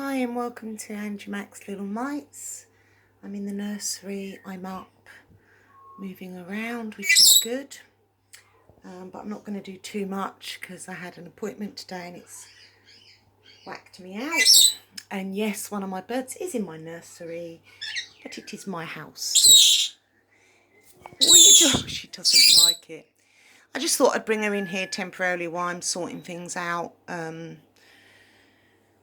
Hi and welcome to Angie Mac's Little Mites. I'm in the nursery, I'm up, moving around, which is good. But I'm not going to do too much because I had an appointment today and it's whacked me out. And yes, one of my birds is in my nursery, but it is my house. What are you doing? She doesn't like it. I just thought I'd bring her in here temporarily while I'm sorting things out.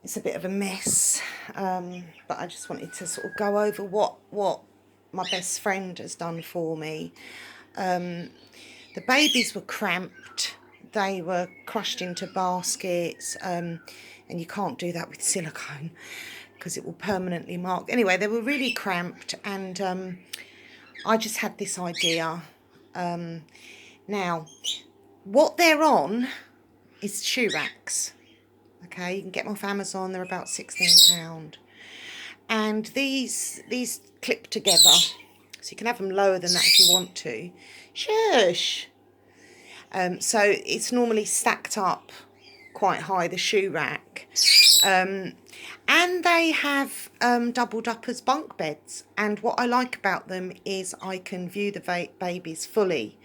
It's a bit of a mess, but I just wanted to sort of go over what my best friend has done for me. The babies were cramped, they were crushed into baskets, and you can't do that with silicone because it will permanently mark. Anyway, they were really cramped, and I just had this idea. Now, what they're on is shoe racks. Okay, you can get them off Amazon, they're about £16. And these clip together, so you can have them lower than that if you want to. Shush! So it's normally stacked up quite high, the shoe rack. And they have doubled up as bunk beds. And what I like about them is I can view the babies fully.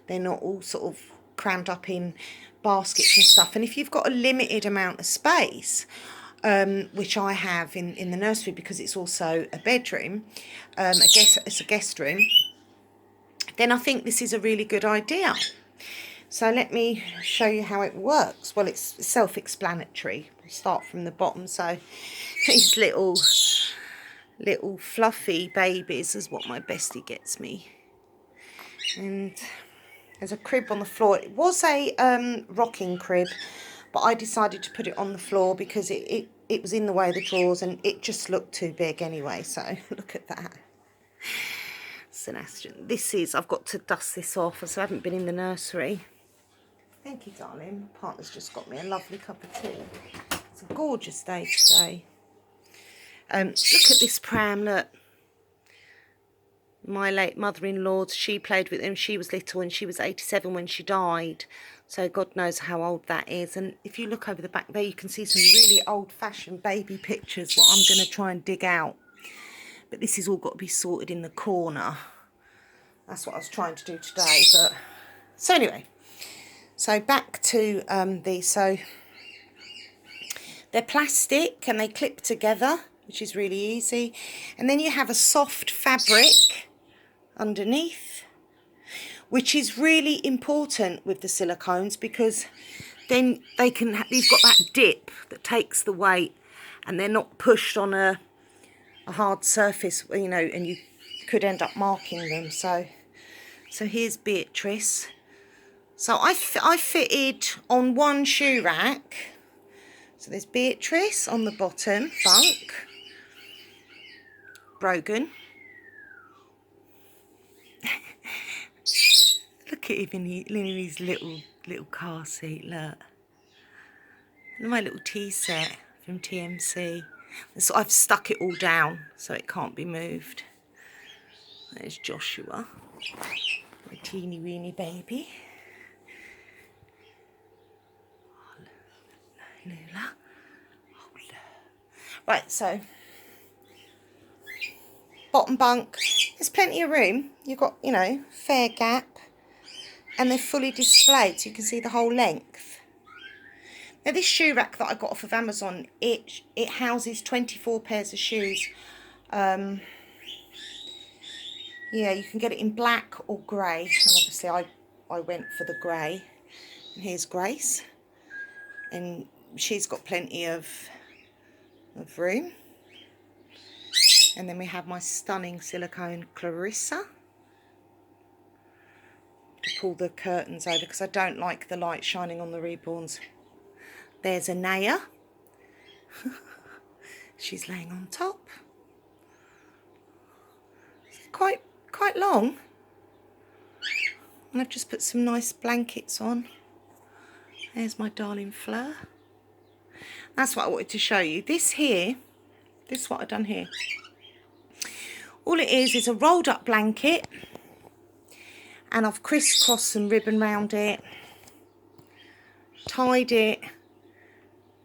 They're not all sort of crammed up in baskets and stuff. And if you've got a limited amount of space, which I have in the nursery because it's also a bedroom, it's a guest room, then I think this is a really good idea. So let me show you how it works. Well, it's self-explanatory. I'll start from the bottom. So these little fluffy babies is what my bestie gets me. And there's a crib on the floor. It was a rocking crib, but I decided to put it on the floor because it was in the way of the drawers and it just looked too big anyway. So look at that. Sebastian, I've got to dust this off as I haven't been in the nursery. Thank you, darling. My partner's just got me a lovely cup of tea. It's a gorgeous day today. Look at this pram, look. My late mother-in-law's, she played with him. She was little and she was 87 when she died. So God knows how old that is. And if you look over the back there, you can see some really old-fashioned baby pictures, what I'm going to try and dig out. But this has all got to be sorted in the corner. That's what I was trying to do today. But so anyway, so back to these. So they're plastic and they clip together, which is really easy. And then you have a soft fabric underneath, which is really important with the silicones because then they can you've got that dip that takes the weight and they're not pushed on a hard surface, you know, and you could end up marking them. So here's Beatrice. So I fitted on one shoe rack. So there's Beatrice on the bottom bunk, Brogan. Look at him in his little car seat, look. And my little tea set from TMC. So I've stuck it all down so it can't be moved. There's Joshua, my teeny weeny baby. Lula. Oh, right, so bottom bunk, there's plenty of room. You've got, you know, fair gap, and they're fully displayed so you can see the whole length. Now this shoe rack that I got off of Amazon, it houses 24 pairs of shoes. Yeah, you can get it in black or grey, and obviously I went for the grey. And here's Grace, and she's got plenty of room. And then we have my stunning silicone Clarissa. To pull the curtains over because I don't like the light shining on the Reborns. There's Anaya. She's laying on top. It's quite long. And I've just put some nice blankets on. There's my darling Fleur. That's what I wanted to show you. This is what I've done here. All it is a rolled up blanket, and I've crisscrossed some ribbon round it, tied it,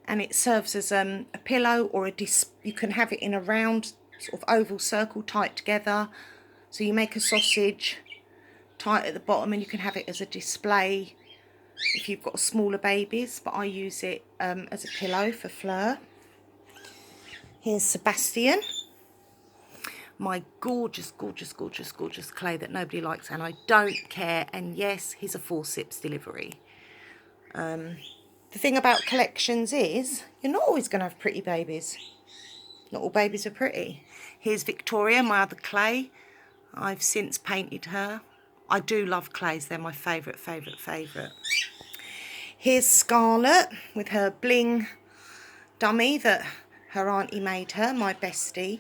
and it serves as a pillow, or you can have it in a round sort of oval circle tight together. So you make a sausage tight at the bottom, and you can have it as a display if you've got smaller babies, but I use it as a pillow for Fleur. Here's Sebastian, my gorgeous, gorgeous, gorgeous, gorgeous clay that nobody likes, and I don't care. And yes, he's a forceps delivery. The thing about collections is you're not always going to have pretty babies. Not all babies are pretty. Here's Victoria, my other clay. I've since painted her. I do love clays. They're my favourite, favourite, favourite. Here's Scarlett with her bling dummy that her auntie made her, my bestie.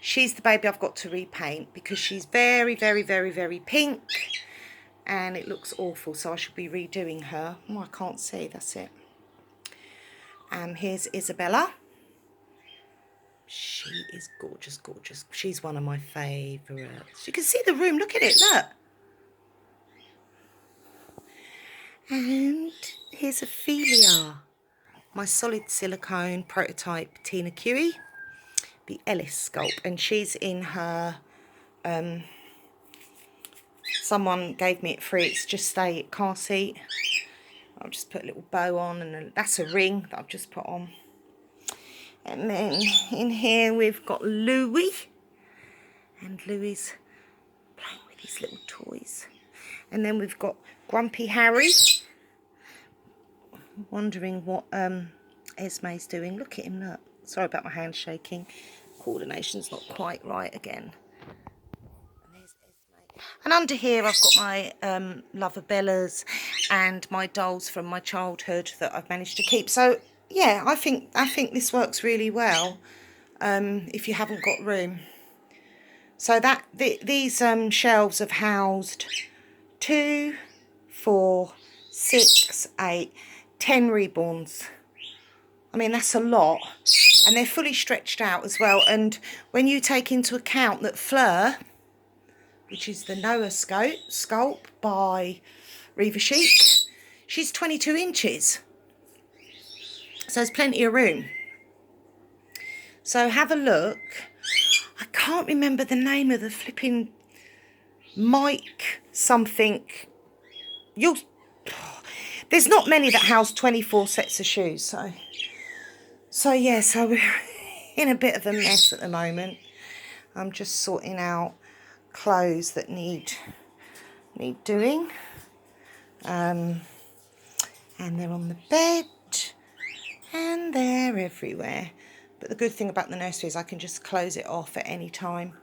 She's the baby I've got to repaint because she's very, very, very, very pink. And it looks awful, so I should be redoing her. Oh, I can't see, that's it. Here's Isabella. She is gorgeous, gorgeous. She's one of my favourites. You can see the room, look at it, look. And here's Ophelia, my solid silicone prototype Tina Cuey, the Ellis sculpt. And she's in her... someone gave me it free. It's just a car seat. I'll just put a little bow on, and that's a ring that I've just put on. And then in here we've got Louis, and Louis playing with his little toys. And then we've got Grumpy Harry, wondering what Esme's doing. Look at him, look. Sorry about my hand shaking. Coordination's not quite right again. And under here I've got my Loverbellas and my dolls from my childhood that I've managed to keep. So yeah, I think this works really well if you haven't got room. So that these shelves have housed 2, 4, 6, 8, 10 Reborns. I mean, that's a lot. And they're fully stretched out as well. And when you take into account that Fleur, which is the Noah sculpt by Riva Chic, she's 22 inches. So there's plenty of room. So have a look. I can't remember the name of the flipping Mike something. There's not many that house 24 sets of shoes. So yeah, so we're in a bit of a mess at the moment. I'm just sorting out clothes that need doing. And they're on the bed. And they're everywhere. But the good thing about the nursery is I can just close it off at any time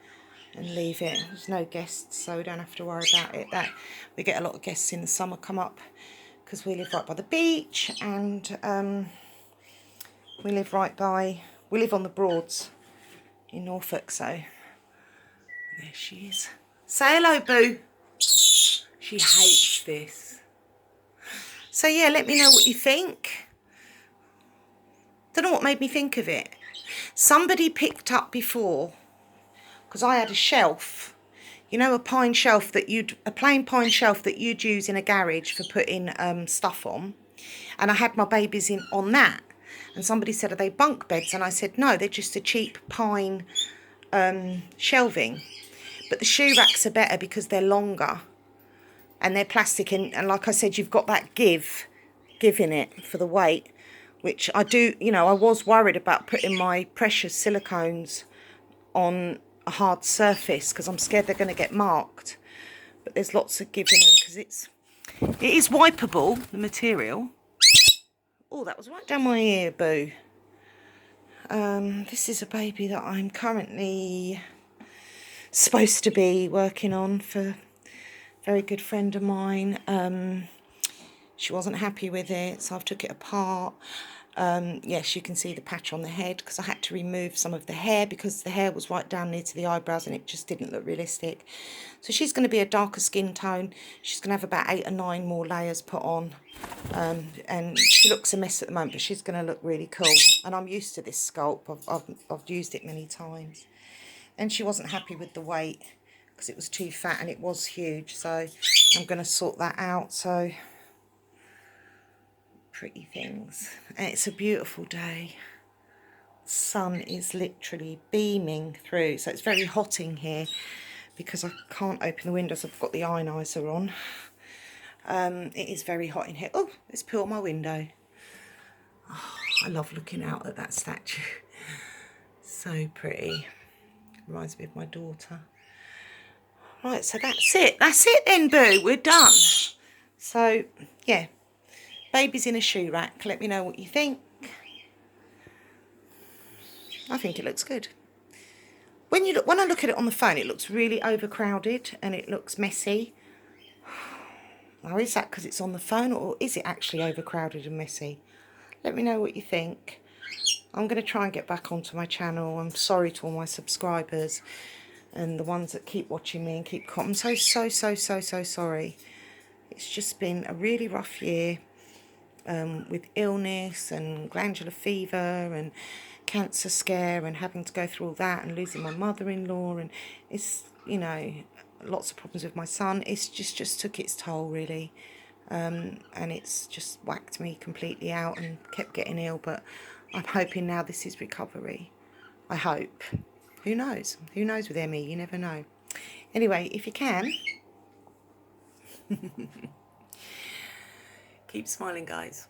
and leave it. There's no guests, so we don't have to worry about it. That we get a lot of guests in the summer come up because we live right by the beach, and we live on the Broads in Norfolk. So there she is. Say hello, boo. She hates this. So yeah, let me know what you think. Don't know what made me think of it. Somebody picked up before, because I had a shelf, you know, a plain shelf that you'd use in a garage for putting stuff on, and I had my babies on that, and somebody said, are they bunk beds? And I said no, they're just a cheap pine shelving, but the shoe racks are better because they're longer and they're plastic, and like I said, you've got that give in it for the weight. Which I do, you know, I was worried about putting my precious silicones on a hard surface because I'm scared they're going to get marked. But there's lots of give in them because it is wipeable, the material. Oh, that was right down my ear, boo. This is a baby that I'm currently supposed to be working on for a very good friend of mine. She wasn't happy with it, so I've took it apart. Yes, you can see the patch on the head because I had to remove some of the hair because the hair was right down near to the eyebrows and it just didn't look realistic. So she's going to be a darker skin tone. She's going to have about 8 or 9 more layers put on. And she looks a mess at the moment, but she's going to look really cool. And I'm used to this sculpt. I've used it many times. And she wasn't happy with the weight because it was too fat and it was huge. So I'm going to sort that out. So pretty things. And it's a beautiful day. Sun is literally beaming through, so it's very hot in here because I can't open the windows. I've got the ioniser on. It is very hot in here. Oh, let's put on my window. Oh, I love looking out at that statue. So pretty. Reminds me of my daughter. Right, so that's it. That's it then, boo. We're done. So, yeah. Baby's in a shoe rack. Let me know what you think. I think it looks good. When I look at it on the phone, it looks really overcrowded and it looks messy. Now, is that because it's on the phone, or is it actually overcrowded and messy? Let me know what you think. I'm going to try and get back onto my channel. I'm sorry to all my subscribers and the ones that keep watching me and keep commenting. I'm so sorry. It's just been a really rough year with illness and glandular fever and cancer scare and having to go through all that and losing my mother-in-law, and it's, you know, lots of problems with my son. It's just took its toll, really. And it's just whacked me completely out and kept getting ill, but I'm hoping now this is recovery. I hope. Who knows? Who knows with ME? You never know. Anyway, if you can, keep smiling, guys.